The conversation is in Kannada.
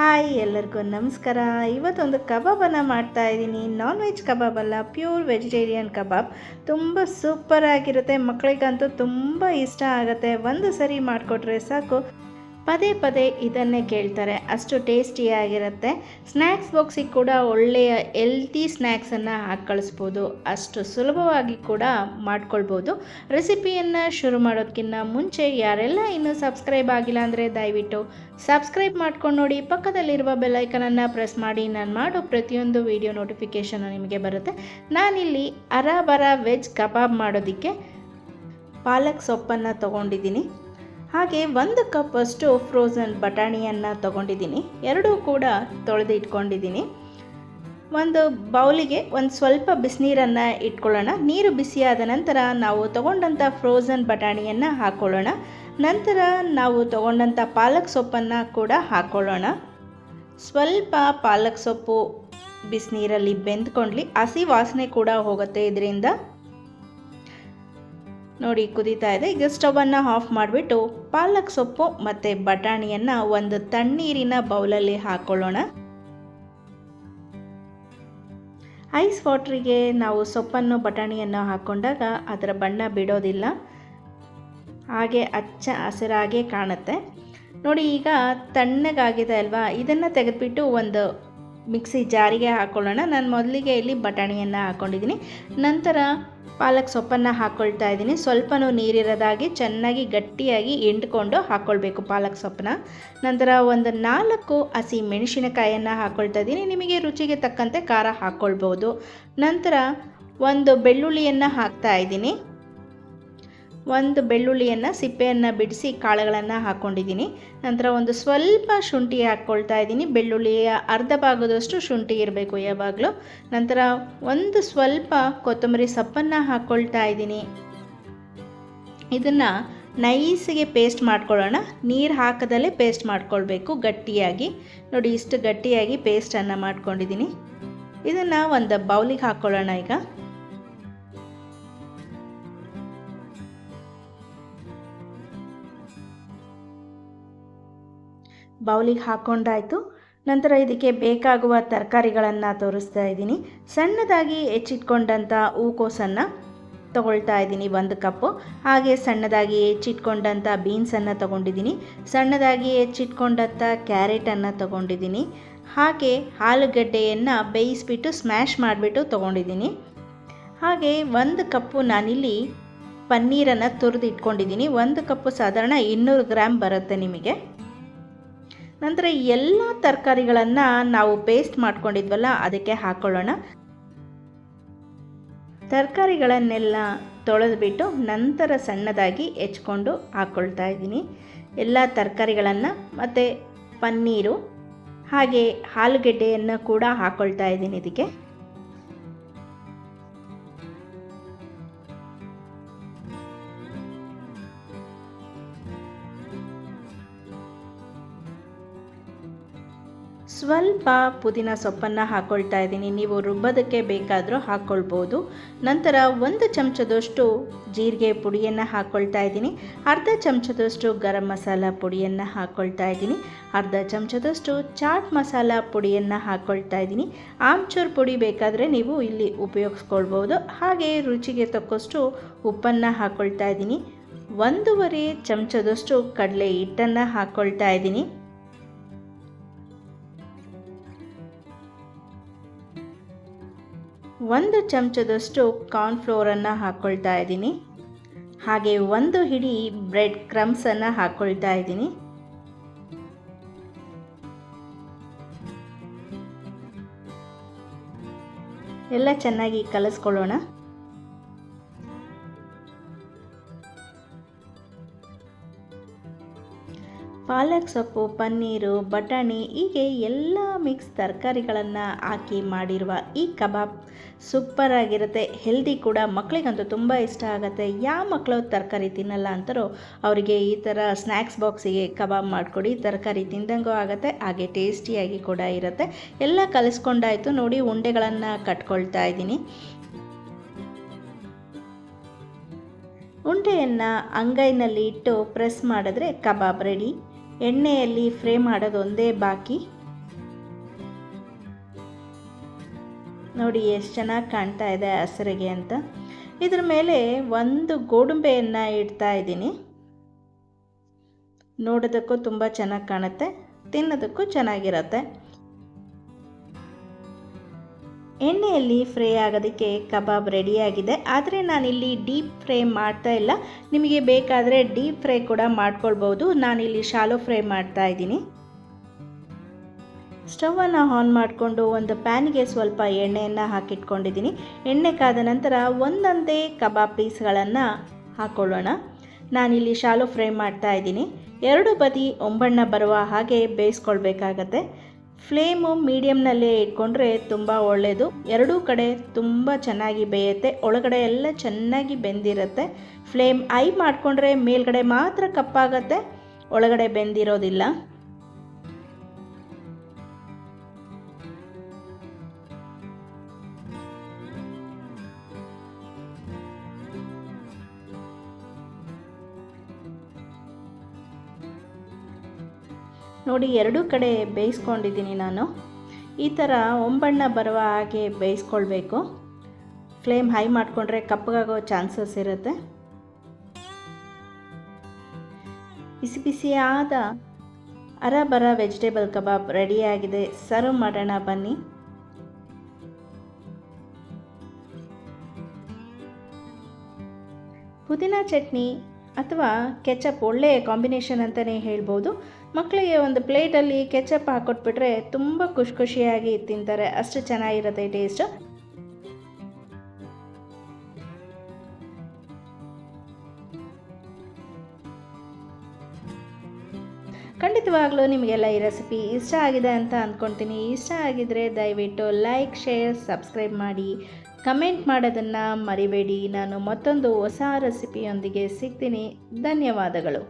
ಹಾಯ್ ಎಲ್ಲರಿಗೂ ನಮಸ್ಕಾರ. ಇವತ್ತೊಂದು ಕಬಾಬನ್ನು ಮಾಡ್ತಾ ಇದ್ದೀನಿ. ನಾನ್ ವೆಜ್ ಕಬಾಬ್ ಅಲ್ಲ, ಪ್ಯೂರ್ ವೆಜಿಟೇರಿಯನ್ ಕಬಾಬ್. ತುಂಬ ಸೂಪರಾಗಿರುತ್ತೆ, ಮಕ್ಕಳಿಗಂತೂ ತುಂಬ ಇಷ್ಟ ಆಗುತ್ತೆ. ಒಂದು ಸರಿ ಮಾಡಿಕೊಟ್ರೆ ಸಾಕು, ಪದೇ ಪದೇ ಇದನ್ನೇ ಕೇಳ್ತಾರೆ, ಅಷ್ಟು ಟೇಸ್ಟಿಯಾಗಿರುತ್ತೆ. ಸ್ನ್ಯಾಕ್ಸ್ ಬಾಕ್ಸಿಗೆ ಕೂಡ ಒಳ್ಳೆಯ ಹೆಲ್ತಿ ಸ್ನ್ಯಾಕ್ಸನ್ನು ಹಾಕಿ ಕಳಿಸ್ಬೋದು, ಅಷ್ಟು ಸುಲಭವಾಗಿ ಕೂಡ ಮಾಡ್ಕೊಳ್ಬೋದು. ರೆಸಿಪಿಯನ್ನು ಶುರು ಮಾಡೋದಕ್ಕಿಂತ ಮುಂಚೆ ಯಾರೆಲ್ಲ ಇನ್ನೂ ಸಬ್ಸ್ಕ್ರೈಬ್ ಆಗಿಲ್ಲ ಅಂದರೆ ದಯವಿಟ್ಟು ಸಬ್ಸ್ಕ್ರೈಬ್ ಮಾಡ್ಕೊಂಡು ನೋಡಿ, ಪಕ್ಕದಲ್ಲಿರುವ ಬೆಲ್ಲೈಕನನ್ನು ಪ್ರೆಸ್ ಮಾಡಿ. ನಾನು ಮಾಡೋ ಪ್ರತಿಯೊಂದು ವಿಡಿಯೋ ನೋಟಿಫಿಕೇಷನ್ ನಿಮಗೆ ಬರುತ್ತೆ. ನಾನಿಲ್ಲಿ ಅರಾಬರ ವೆಜ್ ಕಬಾಬ್ ಮಾಡೋದಕ್ಕೆ ಪಾಲಕ್ ಸೊಪ್ಪನ್ನು ತೊಗೊಂಡಿದ್ದೀನಿ. ಹಾಗೆ 1 ಕಪ್ ಅಷ್ಟು ಫ್ರೋಝನ್ ಬಟಾಣಿಯನ್ನು ತೊಗೊಂಡಿದ್ದೀನಿ. ಎರಡೂ ಕೂಡ ತೊಳೆದು ಇಟ್ಕೊಂಡಿದ್ದೀನಿ. ಒಂದು ಬೌಲಿಗೆ ಒಂದು ಸ್ವಲ್ಪ ಬಿಸಿನೀರನ್ನು ಇಟ್ಕೊಳ್ಳೋಣ. ನೀರು ಬಿಸಿಯಾದ ನಂತರ ನಾವು ತೊಗೊಂಡಂಥ ಫ್ರೋಝನ್ ಬಟಾಣಿಯನ್ನು ಹಾಕ್ಕೊಳ್ಳೋಣ. ನಂತರ ನಾವು ತೊಗೊಂಡಂಥ ಪಾಲಕ್ ಸೊಪ್ಪನ್ನು ಕೂಡ ಹಾಕ್ಕೊಳ್ಳೋಣ. ಸ್ವಲ್ಪ ಪಾಲಕ್ ಸೊಪ್ಪು ಬಿಸಿನೀರಲ್ಲಿ ಬೆಂದ್ಕೊಂಡ್ಲಿ, ಹಸಿ ವಾಸನೆ ಕೂಡ ಹೋಗುತ್ತೆ ಇದರಿಂದ. ನೋಡಿ, ಕುದೀತಾ ಇದೆ. ಈಗ ಸ್ಟವನ್ನು ಆಫ್ ಮಾಡಿಬಿಟ್ಟು ಪಾಲಕ್ ಸೊಪ್ಪು ಮತ್ತು ಬಟಾಣಿಯನ್ನು ಒಂದು ತಣ್ಣೀರಿನ ಬೌಲಲ್ಲಿ ಹಾಕ್ಕೊಳ್ಳೋಣ. ಐಸ್ ವಾಟ್ರಿಗೆ ನಾವು ಸೊಪ್ಪನ್ನು ಬಟಾಣಿಯನ್ನು ಹಾಕ್ಕೊಂಡಾಗ ಅದರ ಬಣ್ಣ ಬಿಡೋದಿಲ್ಲ, ಹಾಗೆ ಹಚ್ಚ ಹಸಿರಾಗೆ ಕಾಣುತ್ತೆ. ನೋಡಿ, ಈಗ ತಣ್ಣಗಾಗಿದೆ ಅಲ್ವಾ, ಇದನ್ನು ತೆಗೆದುಬಿಟ್ಟು ಒಂದು ಮಿಕ್ಸಿ ಜಾರಿಗೆ ಹಾಕ್ಕೊಳ್ಳೋಣ. ನಾನು ಮೊದಲಿಗೆ ಇಲ್ಲಿ ಬಟಾಣಿಯನ್ನು ಹಾಕ್ಕೊಂಡಿದ್ದೀನಿ, ನಂತರ ಪಾಲಕ್ ಸೊಪ್ಪನ್ನು ಹಾಕ್ಕೊಳ್ತಾ ಇದ್ದೀನಿ. ಸ್ವಲ್ಪನೂ ನೀರಿರೋದಾಗಿ ಚೆನ್ನಾಗಿ ಗಟ್ಟಿಯಾಗಿ ಹಿಂಡ್ಕೊಂಡು ಹಾಕ್ಕೊಳ್ಬೇಕು ಪಾಲಕ್ ಸೊಪ್ಪನ್ನ. ನಂತರ ಒಂದು 4 ಹಸಿ ಮೆಣಸಿನಕಾಯನ್ನು ಹಾಕ್ಕೊಳ್ತಾ ಇದ್ದೀನಿ. ನಿಮಗೆ ರುಚಿಗೆ ತಕ್ಕಂತೆ ಖಾರ ಹಾಕ್ಕೊಳ್ಬೋದು. ನಂತರ ಒಂದು ಬೆಳ್ಳುಳ್ಳಿಯನ್ನು ಹಾಕ್ತಾ ಇದ್ದೀನಿ. ಒಂದು ಬೆಳ್ಳುಳ್ಳಿಯನ್ನು ಸಿಪ್ಪೆಯನ್ನು ಬಿಡಿಸಿ ಕಾಳುಗಳನ್ನು ಹಾಕ್ಕೊಂಡಿದ್ದೀನಿ. ನಂತರ ಒಂದು ಸ್ವಲ್ಪ ಶುಂಠಿ ಹಾಕ್ಕೊಳ್ತಾ ಇದ್ದೀನಿ. ಬೆಳ್ಳುಳ್ಳಿಯ ಅರ್ಧ ಭಾಗದಷ್ಟು ಶುಂಠಿ ಇರಬೇಕು ಯಾವಾಗಲೂ. ನಂತರ ಒಂದು ಸ್ವಲ್ಪ ಕೊತ್ತಂಬರಿ ಸೊಪ್ಪನ್ನು ಹಾಕ್ಕೊಳ್ತಾ ಇದ್ದೀನಿ. ಇದನ್ನು ನೈಸಿಗೆ ಪೇಸ್ಟ್ ಮಾಡ್ಕೊಳ್ಳೋಣ. ನೀರು ಹಾಕದಲ್ಲೇ ಪೇಸ್ಟ್ ಮಾಡ್ಕೊಳ್ಬೇಕು ಗಟ್ಟಿಯಾಗಿ. ನೋಡಿ, ಇಷ್ಟು ಗಟ್ಟಿಯಾಗಿ ಪೇಸ್ಟನ್ನು ಮಾಡ್ಕೊಂಡಿದ್ದೀನಿ. ಇದನ್ನು ಒಂದು ಬೌಲಿಗೆ ಹಾಕ್ಕೊಳ್ಳೋಣ. ಈಗ ಬೌಲಿಗೆ ಹಾಕ್ಕೊಂಡಾಯಿತು. ನಂತರ ಇದಕ್ಕೆ ಬೇಕಾಗುವ ತರಕಾರಿಗಳನ್ನು ತೋರಿಸ್ತಾ ಇದ್ದೀನಿ. ಸಣ್ಣದಾಗಿ ಹೆಚ್ಚಿಟ್ಕೊಂಡಂಥ ಹೂಕೋಸನ್ನು ತೊಗೊಳ್ತಾ ಇದ್ದೀನಿ 1 ಕಪ್ಪು. ಹಾಗೆ ಸಣ್ಣದಾಗಿ ಹೆಚ್ಚಿಟ್ಕೊಂಡಂಥ ಬೀನ್ಸನ್ನು ತೊಗೊಂಡಿದ್ದೀನಿ. ಸಣ್ಣದಾಗಿ ಹೆಚ್ಚಿಟ್ಕೊಂಡಂಥ ಕ್ಯಾರೆಟನ್ನು ತೊಗೊಂಡಿದ್ದೀನಿ. ಹಾಗೆ ಆಲೂಗಡ್ಡೆಯನ್ನು ಬೇಯಿಸ್ಬಿಟ್ಟು ಸ್ಮ್ಯಾಶ್ ಮಾಡಿಬಿಟ್ಟು ತೊಗೊಂಡಿದ್ದೀನಿ. ಹಾಗೆ 1 ಕಪ್ಪು ನಾನಿಲ್ಲಿ ಪನ್ನೀರನ್ನು ತುರಿದು ಇಟ್ಕೊಂಡಿದ್ದೀನಿ. 1 ಕಪ್ಪು ಸಾಧಾರಣ 200 ಗ್ರಾಮ್ ಬರುತ್ತೆ ನಿಮಗೆ. ನಂತರ ಎಲ್ಲ ತರಕಾರಿಗಳನ್ನು ನಾವು ಪೇಸ್ಟ್ ಮಾಡ್ಕೊಂಡಿದ್ವಲ್ಲ ಅದಕ್ಕೆ ಹಾಕ್ಕೊಳ್ಳೋಣ. ತರಕಾರಿಗಳನ್ನೆಲ್ಲ ತೊಳೆದುಬಿಟ್ಟು ನಂತರ ಸಣ್ಣದಾಗಿ ಹೆಚ್ಕೊಂಡು ಹಾಕ್ಕೊಳ್ತಾ ಇದ್ದೀನಿ. ಎಲ್ಲ ತರಕಾರಿಗಳನ್ನು ಮತ್ತು ಪನ್ನೀರು ಹಾಗೆ ಆಲೂಗೆಡ್ಡೆಯನ್ನು ಕೂಡ ಹಾಕ್ಕೊಳ್ತಾ ಇದ್ದೀನಿ ಇದಕ್ಕೆ. ಸ್ವಲ್ಪ ಪುದೀನ ಸೊಪ್ಪನ್ನು ಹಾಕ್ಕೊಳ್ತಾ ಇದ್ದೀನಿ. ನೀವು ರುಬ್ಬೋದಕ್ಕೆ ಬೇಕಾದರೂ ಹಾಕ್ಕೊಳ್ಬೋದು. ನಂತರ 1 ಚಮಚದಷ್ಟು ಜೀರಿಗೆ ಪುಡಿಯನ್ನು ಹಾಕ್ಕೊಳ್ತಾ ಇದ್ದೀನಿ. ಅರ್ಧ ಚಮಚದಷ್ಟು ಗರಂ ಮಸಾಲ ಪುಡಿಯನ್ನು ಹಾಕ್ಕೊಳ್ತಾ ಇದ್ದೀನಿ. ಅರ್ಧ ಚಮಚದಷ್ಟು ಚಾಟ್ ಮಸಾಲ ಪುಡಿಯನ್ನು ಹಾಕ್ಕೊಳ್ತಾ ಇದ್ದೀನಿ. ಆಮ್ಚೂರ್ ಪುಡಿ ಬೇಕಾದರೆ ನೀವು ಇಲ್ಲಿ ಉಪಯೋಗಿಸ್ಕೊಳ್ಬೋದು. ಹಾಗೆ ರುಚಿಗೆ ತಕ್ಕಷ್ಟು ಉಪ್ಪನ್ನು ಹಾಕ್ಕೊಳ್ತಾ ಇದ್ದೀನಿ. 1.5 ಚಮಚದಷ್ಟು ಕಡಲೆ ಹಿಟ್ಟನ್ನು ಹಾಕ್ಕೊಳ್ತಾ ಇದ್ದೀನಿ. ಒಂದು ಚಮಚದಷ್ಟು ಕಾರ್ನ್ಫ್ಲೋರನ್ನು ಹಾಕ್ಕೊಳ್ತಾ ಇದ್ದೀನಿ. ಹಾಗೆ 1 ಹಿಡಿ ಬ್ರೆಡ್ ಕ್ರಮ್ಸನ್ನು ಹಾಕ್ಕೊಳ್ತಾ ಇದ್ದೀನಿ. ಎಲ್ಲ ಚೆನ್ನಾಗಿ ಕಲಿಸ್ಕೊಳ್ಳೋಣ. ಪಾಲಕ್ ಸೊಪ್ಪು, ಪನ್ನೀರು, ಬಟಾಣಿ ಹೀಗೆ ಎಲ್ಲ ಮಿಕ್ಸ್ ತರಕಾರಿಗಳನ್ನು ಹಾಕಿ ಮಾಡಿರುವ ಈ ಕಬಾಬ್ ಸೂಪರಾಗಿರುತ್ತೆ. ಹೆಲ್ದಿ ಕೂಡ, ಮಕ್ಕಳಿಗಂತೂ ತುಂಬ ಇಷ್ಟ ಆಗುತ್ತೆ. ಯಾವ ಮಕ್ಕಳು ತರಕಾರಿ ತಿನ್ನಲ್ಲ ಅಂತಾರೋ ಅವರಿಗೆ ಈ ಥರ ಸ್ನ್ಯಾಕ್ಸ್ ಬಾಕ್ಸಿಗೆ ಕಬಾಬ್ ಮಾಡಿಕೊಡಿ. ತರಕಾರಿ ತಿಂದಂಗೂ ಆಗುತ್ತೆ, ಹಾಗೆ ಟೇಸ್ಟಿಯಾಗಿ ಕೂಡ ಇರುತ್ತೆ. ಎಲ್ಲ ಕಲಿಸ್ಕೊಂಡಾಯಿತು. ನೋಡಿ, ಉಂಡೆಗಳನ್ನು ಕಟ್ಕೊಳ್ತಾ ಇದ್ದೀನಿ. ಉಂಡೆಯನ್ನು ಅಂಗೈನಲ್ಲಿ ಇಟ್ಟು ಪ್ರೆಸ್ ಮಾಡಿದ್ರೆ ಕಬಾಬ್ ರೆಡಿ. ಎಣ್ಣೆಯಲ್ಲಿ ಫ್ರೈ ಮಾಡೋದು ಒಂದೇ ಬಾಕಿ. ನೋಡಿ ಎಷ್ಟು ಚೆನ್ನಾಗಿ ಕಾಣ್ತಾ ಇದೆ ಹಸಿರಿಗೆ ಅಂತ. ಇದ್ರ ಮೇಲೆ ಒಂದು ಗೋಡಂಬಿಯನ್ನು ಇಡ್ತಾ ಇದ್ದೀನಿ. ನೋಡೋದಕ್ಕೂ ತುಂಬ ಚೆನ್ನಾಗಿ ಕಾಣುತ್ತೆ, ತಿನ್ನೋದಕ್ಕೂ ಚೆನ್ನಾಗಿರುತ್ತೆ. ಎಣ್ಣೆಯಲ್ಲಿ ಫ್ರೈ ಆಗೋದಕ್ಕೆ ಕಬಾಬ್ ರೆಡಿಯಾಗಿದೆ. ಆದರೆ ನಾನಿಲ್ಲಿ ಡೀಪ್ ಫ್ರೈ ಮಾಡ್ತಾ ಇಲ್ಲ. ನಿಮಗೆ ಬೇಕಾದರೆ ಡೀಪ್ ಫ್ರೈ ಕೂಡ ಮಾಡ್ಕೊಳ್ಬೋದು. ನಾನಿಲ್ಲಿ ಶಾಲೋ ಫ್ರೈ ಮಾಡ್ತಾ ಇದ್ದೀನಿ. ಸ್ಟವನ್ನು ಆನ್ ಮಾಡಿಕೊಂಡು ಒಂದು ಪ್ಯಾನ್ಗೆ ಸ್ವಲ್ಪ ಎಣ್ಣೆಯನ್ನು ಹಾಕಿಟ್ಕೊಂಡಿದ್ದೀನಿ. ಎಣ್ಣೆ ಕಾದ ನಂತರ ಒಂದೊಂದೇ ಕಬಾಬ್ ಪೀಸ್ಗಳನ್ನು ಹಾಕ್ಕೊಳ್ಳೋಣ. ನಾನಿಲ್ಲಿ ಶಾಲೋ ಫ್ರೈ ಮಾಡ್ತಾ ಇದ್ದೀನಿ. ಎರಡು ಬದಿ ಒಂಬಣ್ಣ ಬರುವ ಹಾಗೆ ಬೇಯಿಸ್ಕೊಳ್ಬೇಕಾಗತ್ತೆ. ಫ್ಲೇಮು ಮೀಡಿಯಮ್ನಲ್ಲೇ ಇಟ್ಕೊಂಡ್ರೆ ತುಂಬ ಒಳ್ಳೆಯದು. ಎರಡೂ ಕಡೆ ತುಂಬ ಚೆನ್ನಾಗಿ ಬೇಯುತ್ತೆ, ಒಳಗಡೆ ಎಲ್ಲ ಚೆನ್ನಾಗಿ ಬೆಂದಿರುತ್ತೆ. ಫ್ಲೇಮ್ ಐ ಮಾಡಿಕೊಂಡ್ರೆ ಮೇಲ್ಗಡೆ ಮಾತ್ರ ಕಪ್ಪಾಗತ್ತೆ, ಒಳಗಡೆ ಬೆಂದಿರೋದಿಲ್ಲ. ನೋಡಿ, ಎರಡೂ ಕಡೆ ಬೇಯಿಸ್ಕೊಂಡಿದ್ದೀನಿ ನಾನು. ಈ ಥರ ಒಂಬಣ್ಣ ಬರುವ ಹಾಗೆ ಬೇಯಿಸ್ಕೊಳ್ಬೇಕು. ಫ್ಲೇಮ್ ಹೈ ಮಾಡಿಕೊಂಡ್ರೆ ಕಪ್ಪಗಾಗೋ ಚಾನ್ಸಸ್ ಇರುತ್ತೆ. ಬಿಸಿ ಬಿಸಿಯಾದ ಅರಬರ ವೆಜಿಟೇಬಲ್ ಕಬಾಬ್ ರೆಡಿಯಾಗಿದೆ. ಸರ್ವ್ ಮಾಡೋಣ ಬನ್ನಿ. ಪುದೀನ ಚಟ್ನಿ ಅಥವಾ ಕೆಚಪ್ ಒಳ್ಳೆಯ ಕಾಂಬಿನೇಷನ್ ಅಂತಲೇ ಹೇಳ್ಬೋದು. ಮಕ್ಕಳಿಗೆ ಒಂದು ಪ್ಲೇಟಲ್ಲಿ ಕೆಚಪ್ ಹಾಕೊಟ್ಬಿಟ್ರೆ ತುಂಬ ಖುಷಿಯಾಗಿ ತಿಂತಾರೆ, ಅಷ್ಟು ಚೆನ್ನಾಗಿರುತ್ತೆ ಟೇಸ್ಟು. ಖಂಡಿತವಾಗ್ಲೂ ನಿಮಗೆಲ್ಲ ಈ ರೆಸಿಪಿ ಇಷ್ಟ ಆಗಿದೆ ಅಂತ ಅಂದ್ಕೊಳ್ತೀನಿ. ಇಷ್ಟ ಆಗಿದರೆ ದಯವಿಟ್ಟು ಲೈಕ್, ಶೇರ್, ಸಬ್ಸ್ಕ್ರೈಬ್ ಮಾಡಿ. ಕಮೆಂಟ್ ಮಾಡೋದನ್ನು ಮರಿಬೇಡಿ. ನಾನು ಮತ್ತೊಂದು ಹೊಸ ರೆಸಿಪಿಯೊಂದಿಗೆ ಸಿಗ್ತೀನಿ. ಧನ್ಯವಾದಗಳು.